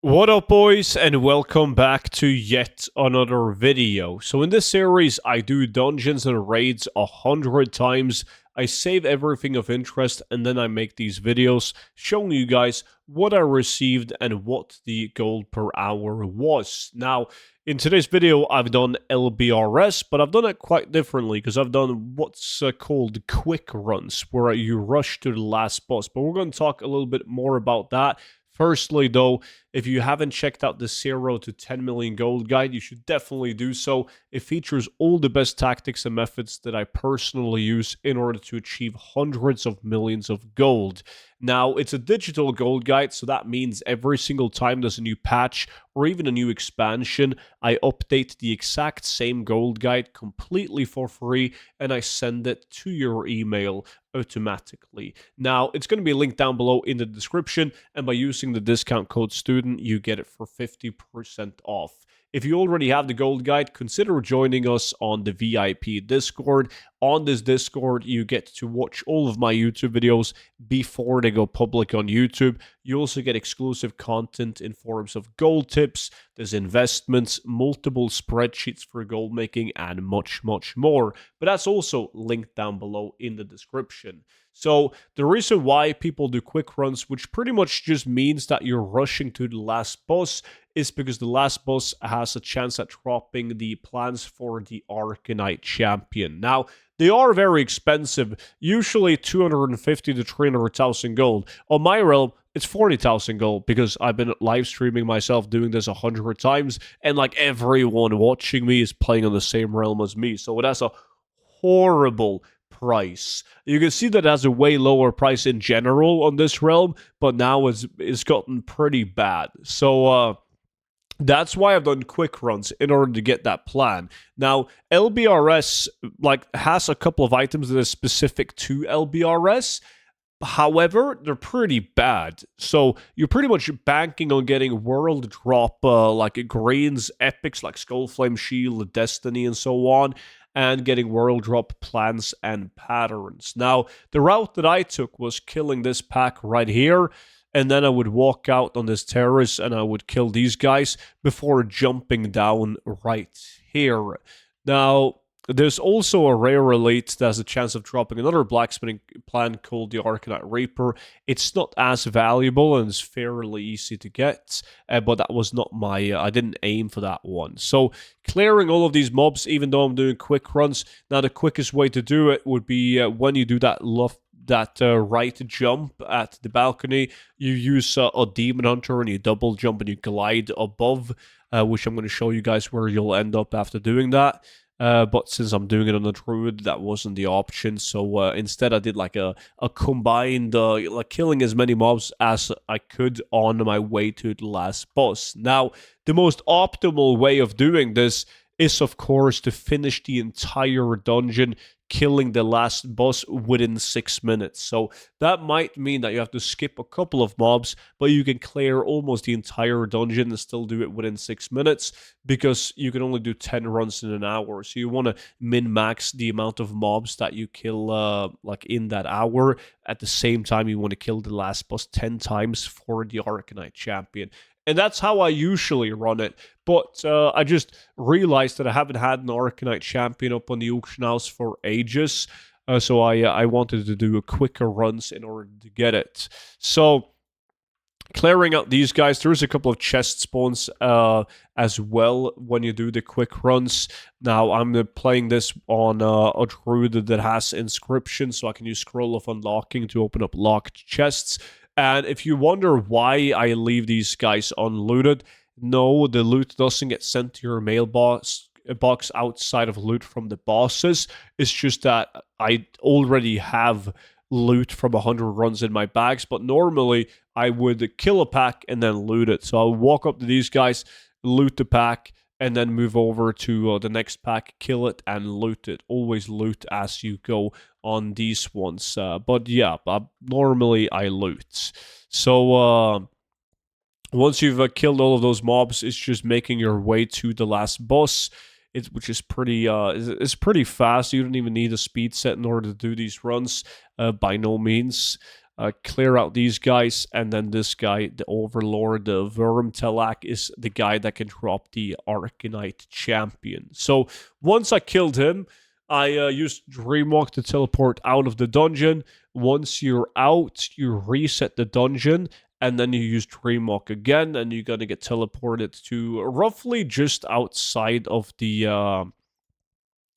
What up, boys, and welcome back to yet another video. So in this series, I do dungeons and raids 100 times. I save everything of interest, and then I make these videos showing you guys what I received and what the gold per hour was. Now, in today's video, I've done LBRS, but I've done it quite differently because I've done what's called quick runs, where you rush to the last boss. But we're going to talk a little bit more about that. Firstly, though, if you haven't checked out the 0 to 10 million gold guide, you should definitely do so. It features all the best tactics and methods that I personally use in order to achieve hundreds of millions of gold. Now, it's a digital gold guide, so that means every single time there's a new patch or even a new expansion, I update the exact same gold guide completely for free and I send it to your email automatically. Now, it's going to be linked down below in the description, and by using the discount code STUDENT, you get it for 50% off. If you already have the gold guide, consider joining us on the VIP Discord. On this Discord, you get to watch all of my YouTube videos before they go public on YouTube. You also get exclusive content in forms of gold tips, there's investments, multiple spreadsheets for gold making, and much, much more. But that's also linked down below in the description. So the reason why people do quick runs, which pretty much just means that you're rushing to the last boss, is because the last boss has a chance at dropping the plans for the Arcanite champion. Now, they are very expensive, usually 250 to 300,000 gold. On my realm, it's 40,000 gold because I've been live streaming myself doing this 100 times, and like everyone watching me is playing on the same realm as me. So that's a horrible price. You can see that it has a way lower price in general on this realm, but now it's gotten pretty bad. So that's why I've done quick runs in order to get that plan. Now, LBRS has a couple of items that are specific to LBRS. However, they're pretty bad. So you're pretty much banking on getting world drop like greens, epics like Skullflame Shield, Destiny, and so on, and getting world drop plans and patterns. Now, the route that I took was killing this pack right here, and then I would walk out on this terrace and I would kill these guys before jumping down right here. Now, there's also a rare elite that has a chance of dropping another blacksmithing plan called the Arcanite Reaper. It's not as valuable and it's fairly easy to get, but that was not my... I didn't aim for that one. So clearing all of these mobs, even though I'm doing quick runs, now the quickest way to do it would be when you do that right jump at the balcony, you use a demon hunter and you double jump and you glide above, which I'm going to show you guys where you'll end up after doing that. But since I'm doing it on the druid, that wasn't the option. So instead, I did like a combined, like killing as many mobs as I could on my way to the last boss. Now, the most optimal way of doing this is, of course, to finish the entire dungeon, killing the last boss within 6 minutes. So that might mean that you have to skip a couple of mobs, but you can clear almost the entire dungeon and still do it within 6 minutes because you can only do 10 runs in an hour. So you want to min-max the amount of mobs that you kill like in that hour. At the same time, you want to kill the last boss 10 times for the Arcanite champion. And that's how I usually run it. But I just realized that I haven't had an Arcanite champion up on the auction house for ages. So I wanted to do a quicker runs in order to get it. So clearing out these guys, there's a couple of chest spawns as well when you do the quick runs. Now, I'm playing this on a druid that has inscription, so I can use Scroll of Unlocking to open up locked chests. And if you wonder why I leave these guys unlooted, no, the loot doesn't get sent to your mailbox outside of loot from the bosses. It's just that I already have loot from 100 runs in my bags, but normally I would kill a pack and then loot it. So I'll walk up to these guys, loot the pack, and then move over to the next pack, kill it, and loot it. Always loot as you go on these ones. But yeah, normally I loot. So once you've killed all of those mobs, it's just making your way to the last boss, which is pretty it's pretty fast. You don't even need a speed set in order to do these runs, by no means. clear out these guys, and then this guy, the Overlord, the Wormtalak, is the guy that can drop the Arcanite Champion. So once I killed him, I used Dreamwalk to teleport out of the dungeon. Once you're out, you reset the dungeon, and then you use Dreamwalk again, and you're gonna get teleported to roughly just outside of the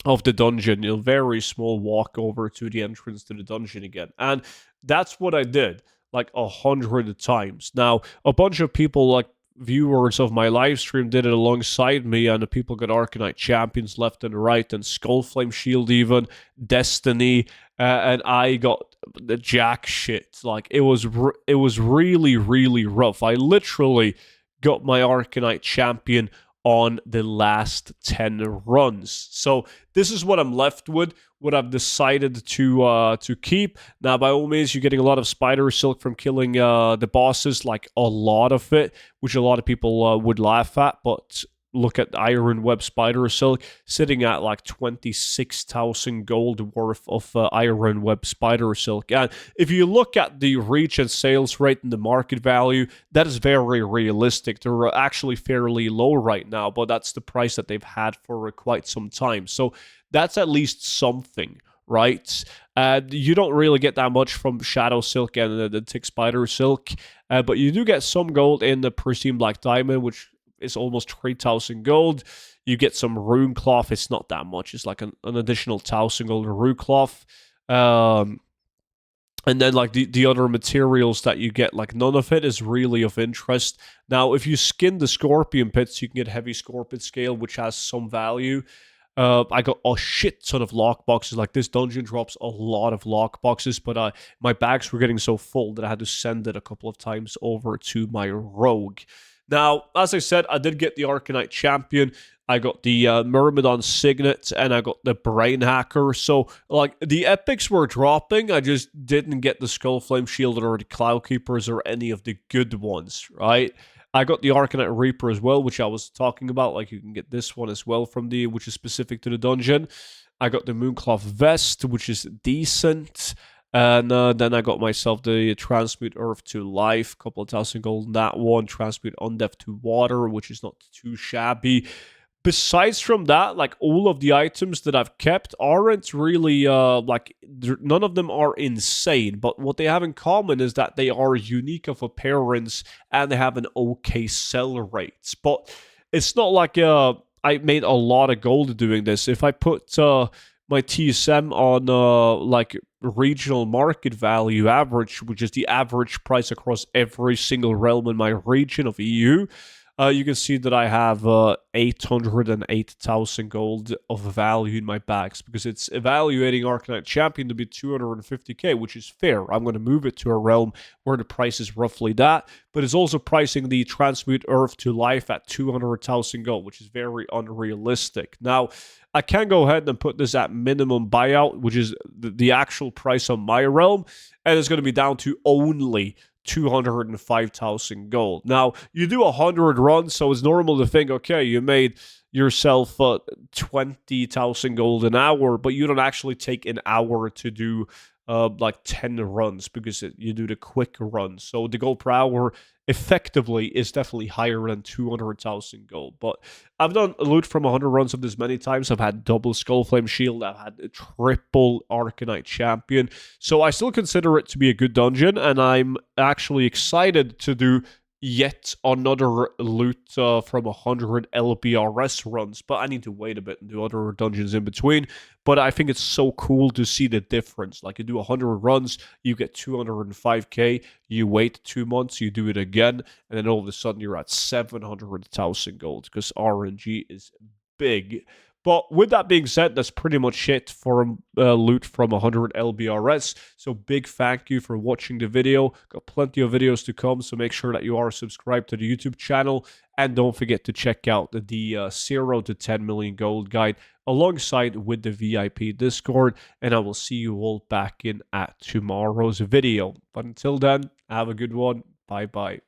dungeon. You know, very small walk over to the entrance to the dungeon again. And that's what I did like 100 times. Now, a bunch of people, like viewers of my live stream, did it alongside me, and the people got Arcanite champions left and right, and Skullflame Shield, even Destiny, and I got the jack shit. Like it was really, really rough. I literally got my Arcanite champion on the last 10 runs. So this is what I'm left with, what I've decided to keep. Now, by all means, you're getting a lot of spider silk from killing the bosses, like a lot of it, which a lot of people would laugh at, but look at Iron Web Spider Silk sitting at like 26,000 gold worth of Iron Web Spider Silk. And if you look at the reach and sales rate and the market value, that is very realistic. They're actually fairly low right now, but that's the price that they've had for quite some time. So that's at least something, right? You don't really get that much from Shadow Silk and the Tick Spider Silk, but you do get some gold in the Pristine Black Diamond, which is almost 3,000 gold. You get some rune cloth. It's not that much. It's like an additional 1,000 gold rune cloth. And then like the other materials that you get, like none of it is really of interest. Now, if you skin the Scorpion Pits, you can get Heavy Scorpion Scale, which has some value. I got a shit ton of lock boxes. Like this dungeon drops a lot of lock boxes, but my bags were getting so full that I had to send it a couple of times over to my rogue. Now, as I said, I did get the Arcanite Champion. I got the Myrmidon Signet, and I got the Brain Hacker. So, like, the epics were dropping. I just didn't get the Skullflame Shield or the Cloud Keepers or any of the good ones, right? I got the Arcanite Reaper as well, which I was talking about. Like, you can get this one as well from which is specific to the dungeon. I got the Mooncloth Vest, which is decent. And then I got myself the Transmute Earth to Life, couple of 1,000 gold in that one. Transmute Undeath to Water, which is not too shabby. Besides from that, like all of the items that I've kept aren't really, none of them are insane. But what they have in common is that they are unique of appearance and they have an okay sell rate. But it's not like I made a lot of gold doing this. If I put my TSM on like regional market value average, which is the average price across every single realm in my region of EU, you can see that I have 808,000 gold of value in my bags, because it's evaluating Arcanite Champion to be 250k, which is fair. I'm going to move it to a realm where the price is roughly that, but it's also pricing the Transmute Earth to Life at 200,000 gold, which is very unrealistic. Now, I can go ahead and put this at minimum buyout, which is the actual price on my realm, and it's going to be down to only 205,000 gold. Now, you do 100 runs, so it's normal to think, okay, you made yourself 20,000 gold an hour, but you don't actually take an hour to do like 10 runs, because you do the quick runs. So the gold per hour effectively is definitely higher than 200,000 gold. But I've done loot from 100 runs of this many times. I've had double Skullflame Shield. I've had a triple Arcanite Champion. So I still consider it to be a good dungeon, and I'm actually excited to do yet another loot from 100 LBRS runs, but I need to wait a bit and do other dungeons in between. But I think it's so cool to see the difference. Like, you do 100 runs, you get 205k, you wait 2 months, you do it again, and then all of a sudden you're at 700,000 gold, because RNG is big. But with that being said, that's pretty much it for loot from 100 LBRS. So big thank you for watching the video. Got plenty of videos to come, so make sure that you are subscribed to the YouTube channel. And don't forget to check out the 0 to 10 million gold guide alongside with the VIP Discord. And I will see you all back in at tomorrow's video. But until then, have a good one. Bye-bye.